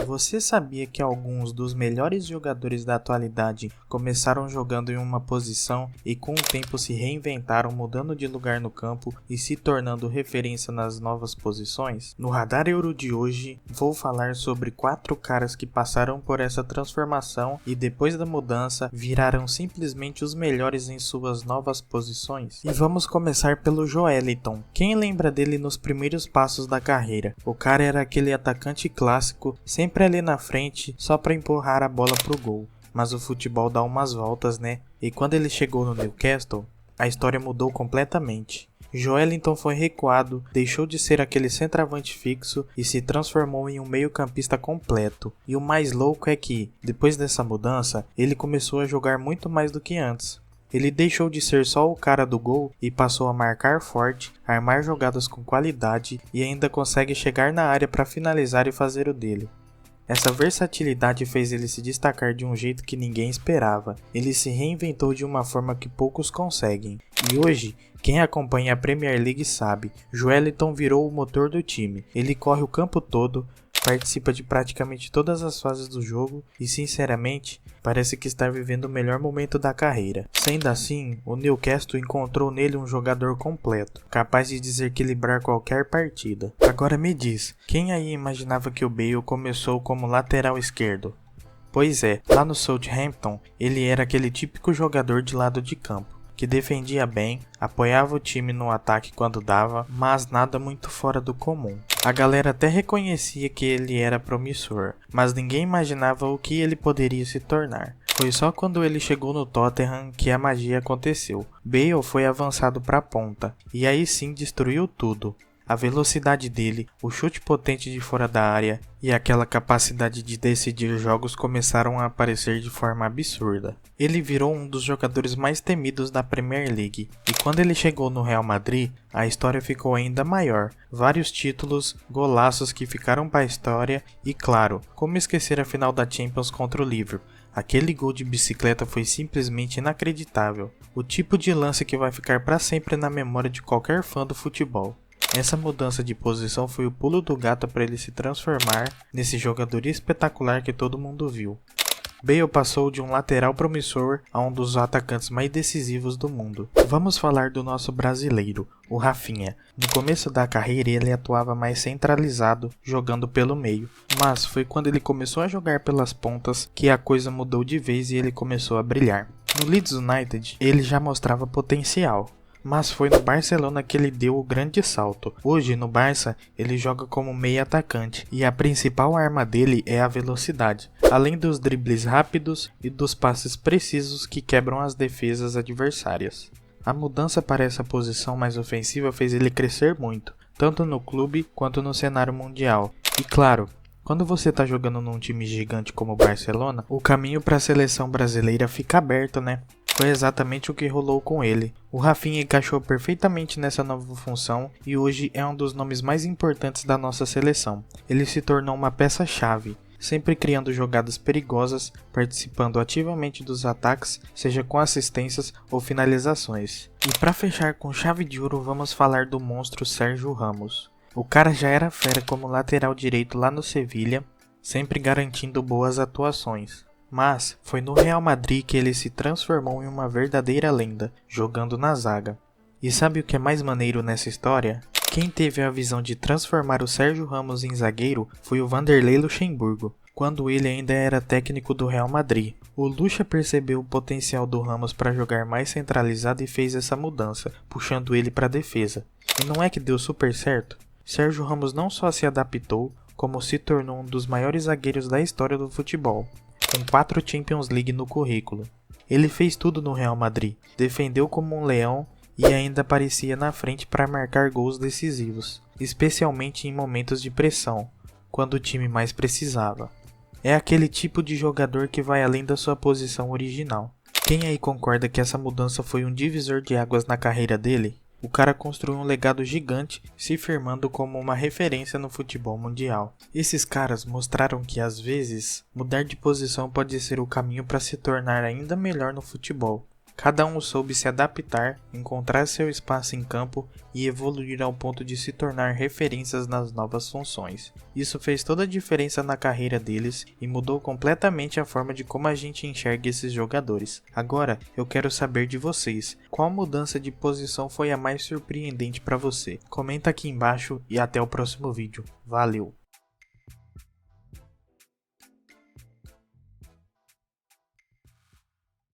Você sabia que alguns dos melhores jogadores da atualidade começaram jogando em uma posição e com o tempo se reinventaram, mudando de lugar no campo e se tornando referência nas novas posições? No Radar Euro de hoje, vou falar sobre 4 caras que passaram por essa transformação e depois da mudança viraram simplesmente os melhores em suas novas posições. E vamos começar pelo Joelinton. Quem lembra dele nos primeiros passos da carreira? O cara era aquele atacante clássico, sempre ali na frente, só para empurrar a bola pro gol. Mas o futebol dá umas voltas, né? E quando ele chegou no Newcastle, a história mudou completamente. Joelinton foi recuado, deixou de ser aquele centroavante fixo e se transformou em um meio-campista completo. E o mais louco é que, depois dessa mudança, ele começou a jogar muito mais do que antes. Ele deixou de ser só o cara do gol e passou a marcar forte, armar jogadas com qualidade e ainda consegue chegar na área para finalizar e fazer o dele. Essa versatilidade fez ele se destacar de um jeito que ninguém esperava. Ele se reinventou de uma forma que poucos conseguem. E hoje, quem acompanha a Premier League sabe, Joelinton virou o motor do time. Ele corre o campo todo, participa de praticamente todas as fases do jogo e, sinceramente, parece que está vivendo o melhor momento da carreira. Sendo assim, o Newcastle encontrou nele um jogador completo, capaz de desequilibrar qualquer partida. Agora me diz, quem aí imaginava que o Bale começou como lateral esquerdo? Pois é, lá no Southampton, ele era aquele típico jogador de lado de campo, que defendia bem, apoiava o time no ataque quando dava, mas nada muito fora do comum. A galera até reconhecia que ele era promissor, mas ninguém imaginava o que ele poderia se tornar. Foi só quando ele chegou no Tottenham que a magia aconteceu. Bale foi avançado para a ponta, e aí sim destruiu tudo. A velocidade dele, o chute potente de fora da área e aquela capacidade de decidir jogos começaram a aparecer de forma absurda. Ele virou um dos jogadores mais temidos da Premier League, e quando ele chegou no Real Madrid, a história ficou ainda maior. Vários títulos, golaços que ficaram para a história e, claro, como esquecer a final da Champions contra o Liverpool. Aquele gol de bicicleta foi simplesmente inacreditável. O tipo de lance que vai ficar para sempre na memória de qualquer fã do futebol. Essa mudança de posição foi o pulo do gato para ele se transformar nesse jogador espetacular que todo mundo viu. Bale passou de um lateral promissor a um dos atacantes mais decisivos do mundo. Vamos falar do nosso brasileiro, o Rafinha. No começo da carreira ele atuava mais centralizado, jogando pelo meio. Mas foi quando ele começou a jogar pelas pontas que a coisa mudou de vez e ele começou a brilhar. No Leeds United ele já mostrava potencial. Mas foi no Barcelona que ele deu o grande salto. Hoje no Barça ele joga como meio atacante e a principal arma dele é a velocidade, além dos dribles rápidos e dos passes precisos que quebram as defesas adversárias. A mudança para essa posição mais ofensiva fez ele crescer muito, tanto no clube quanto no cenário mundial. E claro, quando você está jogando num time gigante como o Barcelona, o caminho para a seleção brasileira fica aberto, né? Foi exatamente o que rolou com ele. O Rafinha encaixou perfeitamente nessa nova função e hoje é um dos nomes mais importantes da nossa seleção. Ele se tornou uma peça-chave, sempre criando jogadas perigosas, participando ativamente dos ataques, seja com assistências ou finalizações. E para fechar com chave de ouro, vamos falar do monstro Sérgio Ramos. O cara já era fera como lateral direito lá no Sevilha, sempre garantindo boas atuações. Mas foi no Real Madrid que ele se transformou em uma verdadeira lenda, jogando na zaga. E sabe o que é mais maneiro nessa história? Quem teve a visão de transformar o Sérgio Ramos em zagueiro foi o Vanderlei Luxemburgo, quando ele ainda era técnico do Real Madrid. O Lucha percebeu o potencial do Ramos para jogar mais centralizado e fez essa mudança, puxando ele para a defesa. E não é que deu super certo? Sérgio Ramos não só se adaptou, como se tornou um dos maiores zagueiros da história do futebol, com 4 Champions League no currículo. Ele fez tudo no Real Madrid, defendeu como um leão e ainda aparecia na frente para marcar gols decisivos, especialmente em momentos de pressão, quando o time mais precisava. É aquele tipo de jogador que vai além da sua posição original. Quem aí concorda que essa mudança foi um divisor de águas na carreira dele? O cara construiu um legado gigante, se firmando como uma referência no futebol mundial. Esses caras mostraram que às vezes, mudar de posição pode ser o caminho para se tornar ainda melhor no futebol. Cada um soube se adaptar, encontrar seu espaço em campo e evoluir ao ponto de se tornar referências nas novas funções. Isso fez toda a diferença na carreira deles e mudou completamente a forma de como a gente enxerga esses jogadores. Agora, eu quero saber de vocês, qual mudança de posição foi a mais surpreendente para você? Comenta aqui embaixo e até o próximo vídeo. Valeu!